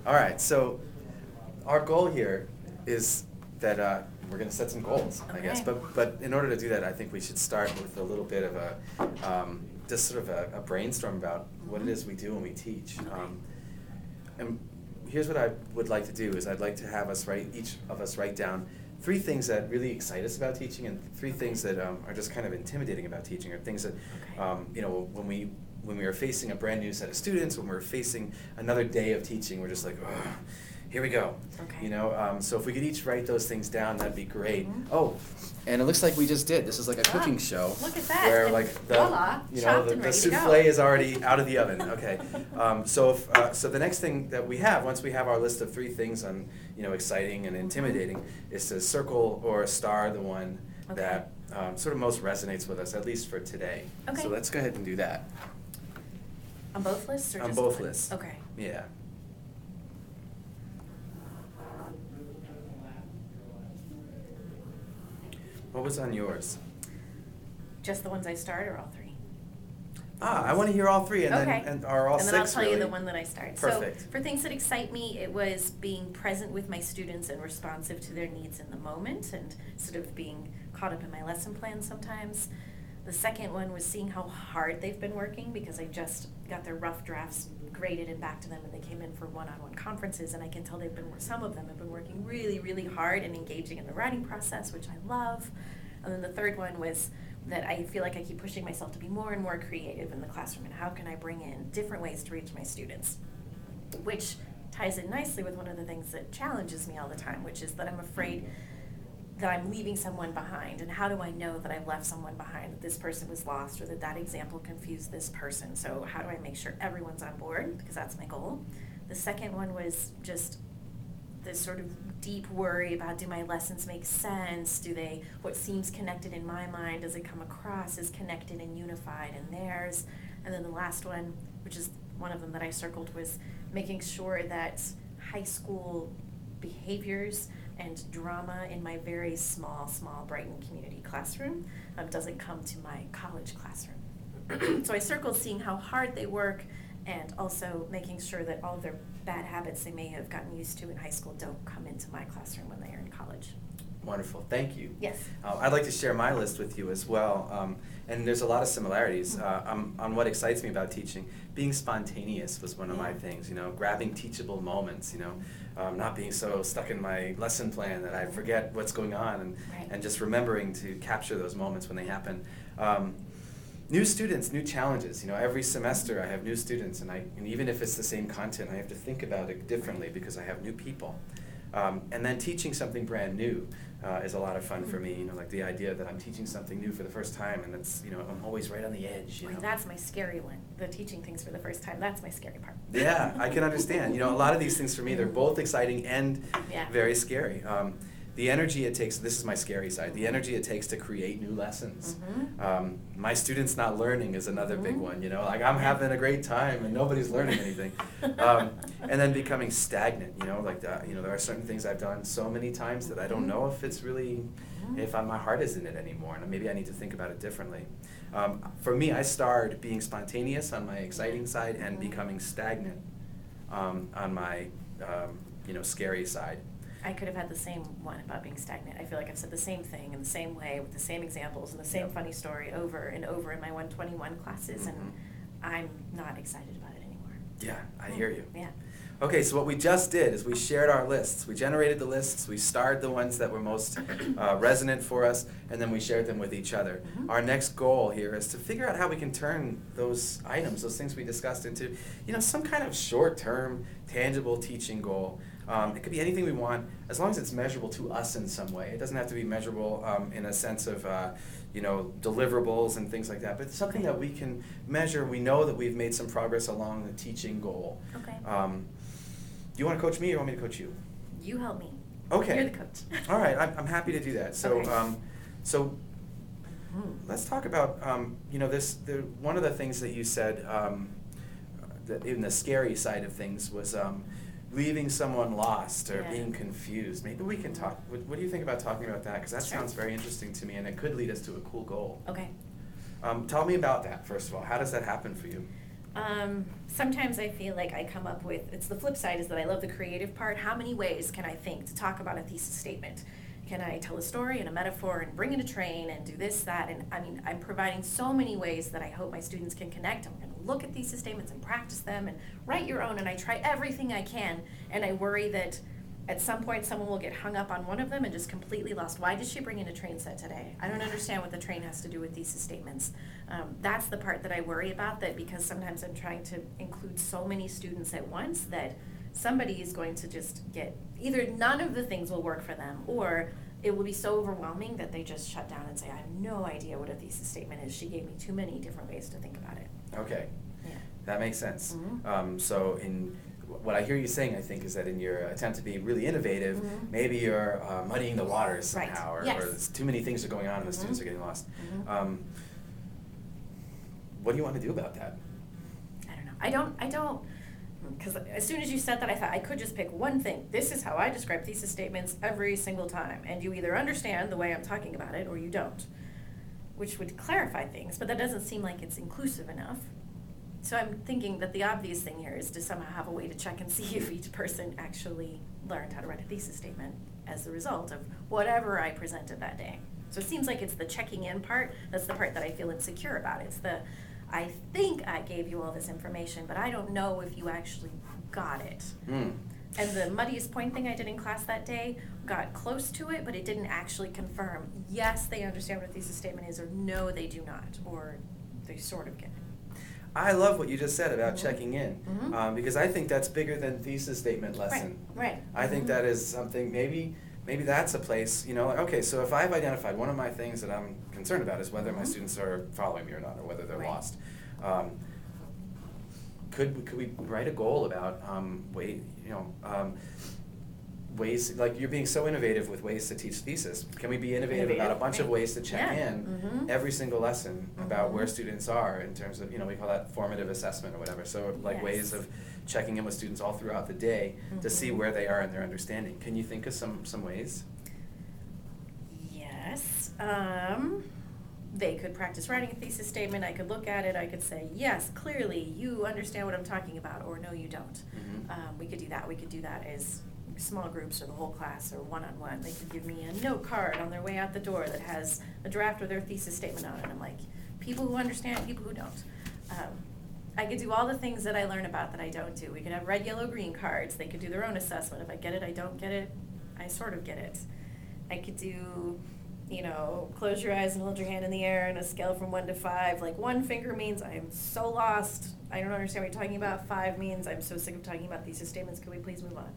All right, so our goal here is that we're going to set some goals, I guess. Okay. But in order to do that, I think we should start with a little bit of just sort of a brainstorm about what it is we do when we teach. And here's what I would like to do is I'd like to have each of us write down 3 things that really excite us about teaching and 3 things that are just kind of intimidating about teaching, or things that, when we are facing a brand new set of students, when we're facing another day of teaching, we're just like, oh, here we go. Okay. So if we could each write those things down, that'd be great. Mhm. Oh, and it looks like we just did. This is like a cooking show. Look at that. Where And like voila, chopped and the ready to go. souffle is already out of the oven. Okay. So the next thing that we have, once we have our list of 3 things on, exciting and intimidating, is to circle or star the one Okay. that sort of most resonates with us, at least for today. Okay. So let's go ahead and do that. On both lists or On just both one? lists. Okay. Yeah. What was on yours? Just the ones I starred or all 3? I want to hear all 3, and Okay. then are all 6 And then I'll tell you really? the one that I starred. Perfect. So for things that excite me, it was being present with my students and responsive to their needs in the moment, and sort of being caught up in my lesson plan sometimes. The second one was seeing how hard they've been working, because I just got their rough drafts graded and back to them, and they came in for one-on-one conferences, and I can tell some of them have been working really, really hard and engaging in the writing process, which I love. And then the third one was that I feel like I keep pushing myself to be more and more creative in the classroom, and how can I bring in different ways to reach my students, which ties in nicely with one of the things that challenges me all the time, which is that I'm afraid that I'm leaving someone behind. And how do I know that I've left someone behind, that this person was lost, or that example confused this person? So how do I make sure everyone's on board, because that's my goal. The second one was just this sort of deep worry about, do my lessons make sense? What seems connected in my mind, does it come across as connected and unified in theirs? And then the last one, which is one of them that I circled, was making sure that high school behaviors and drama in my very small Brighton community classroom doesn't come to my college classroom. So I circled seeing how hard they work, and also making sure that all of their bad habits they may have gotten used to in high school don't come into my classroom when they are in college. Wonderful, thank you. Yes. I'd like to share my list with you as well, and there's a lot of similarities on what excites me about teaching. Being spontaneous was one of my things, grabbing teachable moments, not being so stuck in my lesson plan that I forget what's going on, and just remembering to capture those moments when they happen. New students, new challenges. Every semester I have new students, and even if it's the same content, I have to think about it differently because I have new people. And then teaching something brand new is a lot of fun for me. Like the idea that I'm teaching something new for the first time, and it's I'm always right on the edge. Like, that's my scary one. The teaching things for the first time. That's my scary part. Yeah, I can understand. A lot of these things for me, they're both exciting and very scary. The energy it takes, this is my scary side, the energy it takes to create new lessons. My students not learning is another big one, like I'm having a great time and nobody's learning anything. And then becoming stagnant, there are certain things I've done so many times that I don't know if it's really, my heart is in it anymore, and maybe I need to think about it differently. For me, I starred being spontaneous on my exciting side and becoming stagnant on my, scary side. I could have had the same one about being stagnant. I feel like I've said the same thing in the same way with the same examples and the same funny story over and over in my 121 classes, and I'm not excited about it anymore. Yeah, I hear you. Yeah. Okay, so what we just did is we shared our lists. We generated the lists, we starred the ones that were most resonant for us, and then we shared them with each other. Our next goal here is to figure out how we can turn those items, those things we discussed, into some kind of short-term, tangible teaching goal. It could be anything we want, as long as it's measurable to us in some way. It doesn't have to be measurable in a sense of, deliverables and things like that, but something that we can measure. We know that we've made some progress along the teaching goal. Okay. Do you want to coach me or want me to coach you? You help me. Okay. You're the coach. All right, I'm happy to do that. So, Okay. Let's talk about, one of the things that you said that in the scary side of things was leaving someone lost or being confused. Maybe we can talk, what do you think about talking about that? Because that sounds very interesting to me, and it could lead us to a cool goal. Okay. Tell me about that, first of all. How does that happen for you? Sometimes I feel like I come up with, it's the flip side is that I love the creative part. How many ways can I think to talk about a thesis statement? Can I tell a story and a metaphor and bring in a train and do this, that? And I mean, I'm providing so many ways that I hope my students can connect. I'm going to look at thesis statements and practice them and write your own, and I try everything I can. And I worry that at some point someone will get hung up on one of them and just completely lost. Why did she bring in a train set today? I don't understand what the train has to do with thesis statements. That's the part that I worry about, that because sometimes I'm trying to include so many students at once that somebody is going to just get, either none of the things will work for them, or it will be so overwhelming that they just shut down and say, I have no idea what a thesis statement is. She gave me too many different ways to think about it. Okay, Yeah. that makes sense. Mhm. So in what I hear you saying, I think, is that in your attempt to be really innovative, Mhm. maybe you're muddying the waters Right. somehow, or Yes. there's too many things are going on and the students Mhm. are getting lost. Mhm. What do you want to do about that? I don't know. I don't, because as soon as you said that, I thought I could just pick one thing. This is how I describe thesis statements every single time, and you either understand the way I'm talking about it or you don't, which would clarify things, but that doesn't seem like it's inclusive enough. So I'm thinking that the obvious thing here is to somehow have a way to check and see if each person actually learned how to write a thesis statement as a result of whatever I presented that day. So it seems like it's the checking in part, that's the part that I feel insecure about. It's the, I think I gave you all this information, but I don't know if you actually got it. And the muddiest point thing I did in class that day got close to it, but it didn't actually confirm, yes, they understand what a thesis statement is, or no, they do not, or they sort of get it. I love what you just said about Mhm. checking in, Mhm. because I think that's bigger than thesis statement lesson. Right. I think Mhm. that is something, maybe that's a place, like, okay, so if I've identified one of my things that I'm concerned about is whether my Mhm. students are following me or not, or whether they're Right. lost. Could we write a goal about ways, like you're being so innovative with ways to teach thesis. Can we be innovative about a bunch of right. ways to check Yeah. in Mhm. every single lesson about where Mhm. students are in terms of, we call that formative assessment or whatever. So like ways Yes. of checking in with students all throughout the day to see Mhm. where they are in their understanding. Can you think of some ways? Yes. They could practice writing a thesis statement. I could look at it. I could say, yes, clearly you understand what I'm talking about, or no, you don't. Mhm. We could do that. We could do that as small groups or the whole class or one-on-one. They could give me a note card on their way out the door that has a draft of their thesis statement on it. And I'm like, people who understand, people who don't. I could do all the things that I learn about that I don't do. We could have red, yellow, green cards. They could do their own assessment. If I get it, I don't get it, I sort of get it. I could do, close your eyes and hold your hand in the air on a scale from 1 to 5. Like 1 finger means I am so lost, I don't understand what you're talking about. 5 means I'm so sick of talking about thesis statements, could we please move on?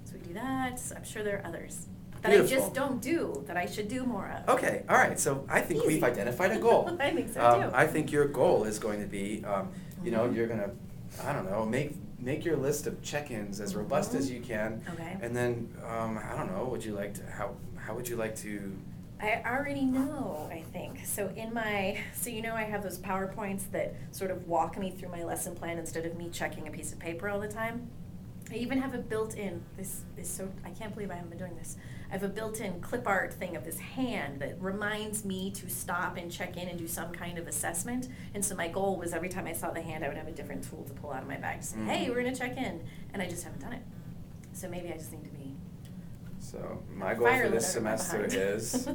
So we do that. I'm sure there are others that Beautiful. I just don't do, that I should do more of. Okay, all right, so I think we've Easy. identified a goal. I think so too. I think your goal is going to be, Mhm. you're gonna, I don't know, make your list of check-ins as robust as you can. Okay. And then, I don't know, how would you like to? I already know, I think. So I have those PowerPoints that sort of walk me through my lesson plan instead of me checking a piece of paper all the time. I even have a built-in, I can't believe I haven't been doing this. I have a built-in clip art thing of this hand that reminds me to stop and check in and do some kind of assessment. And so my goal was every time I saw the hand, I would have a different tool to pull out of my bag to say, hey, we're gonna check in. And I just haven't done it. So maybe I just need to be. So my goal for this semester is,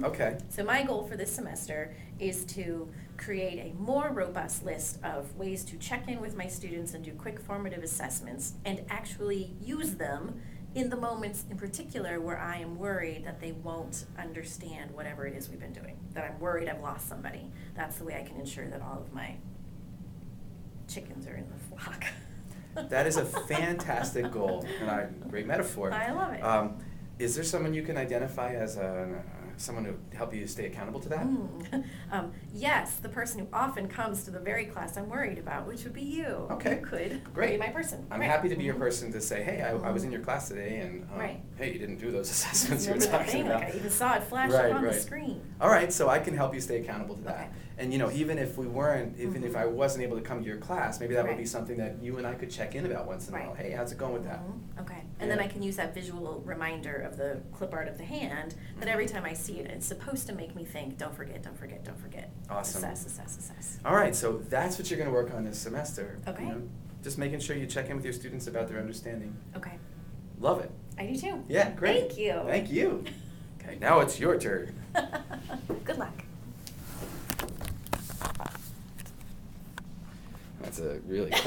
okay. So my goal for this semester is to create a more robust list of ways to check in with my students and do quick formative assessments and actually use them in the moments in particular where I am worried that they won't understand whatever it is we've been doing, that I'm worried I've lost somebody. That's the way I can ensure that all of my chickens are in the flock. That is a fantastic goal, and great metaphor. I love it. Is there someone you can identify as someone to help you stay accountable to that? Yes, the person who often comes to the very class I'm worried about, which would be you. Okay, You could great. be my person. I'm Right. happy to be your Mhm. person to say, hey, I was in your class today, and Right. hey, you didn't do those assessments you were Remember that talking thing? about. Like I even saw it flash Right, up on the right. screen. All right, so I can help you stay accountable to that. Okay. And even if we weren't, even if I wasn't able to come to your class, maybe that would be Right. something that you and I could check in about once in a while. Hey, how's it going with that? Okay, and then Yeah. I can use that visual reminder of the clip art of the hand, that every time I see it, it's supposed to make me think, don't forget, don't forget, don't forget. Awesome. Assess. All right, so that's what you're going to work on this semester. Okay. Just making sure you check in with your students about their understanding. Okay, Love it. I do too. Yeah, great. Thank you. Thank you. Okay, now it's your turn. Good luck. That's a really classic.